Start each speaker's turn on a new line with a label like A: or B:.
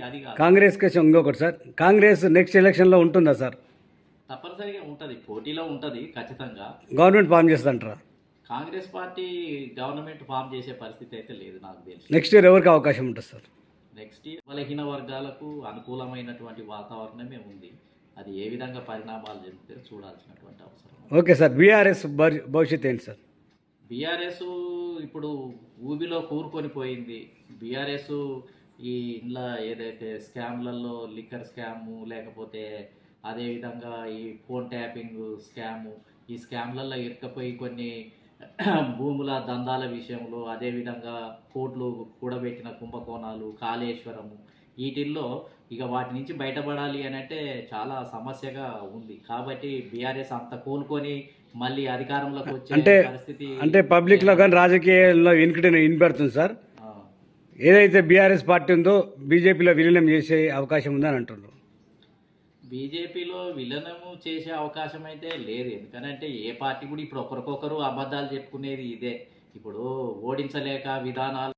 A: అది కాదు.
B: కాంగ్రెస్ కేసు ఇంకొకటి సార్, కాంగ్రెస్ నెక్స్ట్ ఎలక్షన్లో ఉంటుందా సార్?
A: తప్పనిసరిగా ఉంటుంది, పోటీలో ఉంటుంది ఖచ్చితంగా.
B: గవర్నమెంట్ ఫామ్ చేస్తుంటారా?
A: కాంగ్రెస్ పార్టీ గవర్నమెంట్ ఫామ్ చేసే పరిస్థితి అయితే లేదు నాకు తెలిసి.
B: నెక్స్ట్ ఇయర్ ఎవరికి అవకాశం ఉంటుంది సార్?
A: నెక్స్ట్ ఇయర్ బలహీన వర్గాలకు అనుకూలమైనటువంటి వాతావరణమే ఉంది. అది ఏ విధంగా పరిణామాలు చెందితే చూడాల్సినటువంటి అవసరం.
B: ఓకే సార్, బీఆర్ఎస్ భవిష్యత్ ఏంటి సార్?
A: బీఆర్ఎస్ ఇప్పుడు ఊబిలో కూరుకొని పోయింది. బీఆర్ఎస్ ఈ ఇంట్లో ఏదైతే స్కామ్లలో లిక్కర్ స్కాము, లేకపోతే అదేవిధంగా ఈ ఫోన్ ట్యాపింగ్ స్కాము, ఈ స్కామ్లలో ఇరుకపోయి కొన్ని భూముల దందాల విషయంలో, అదేవిధంగా కోట్లు కూడబెట్టిన కుంభకోణాలు, కాళేశ్వరము, వీటిల్లో ఇక వాటి నుంచి బయటపడాలి అని అంటే చాలా సమస్యగా ఉంది. కాబట్టి బీఆర్ఎస్ అంత కోలుకొని మళ్ళీ అధికారంలోకి వచ్చే పరిస్థితి
B: అంటే పబ్లిక్లో కానీ రాజకీయాల్లో వినపడుతుంది సార్. ఏదైతే బీఆర్ఎస్ పార్టీ ఉందో బీజేపీలో విలీనం చేసే అవకాశం ఉందని అంటున్నారు.
A: బీజేపీలో విలీనము చేసే అవకాశం అయితే లేదు. ఎందుకంటే ఏ పార్టీ కూడా ఇప్పుడు ఒకరికొకరు అబద్ధాలు చెప్పుకునేది ఇదే. ఇప్పుడు ఓడించలేక విధానాలు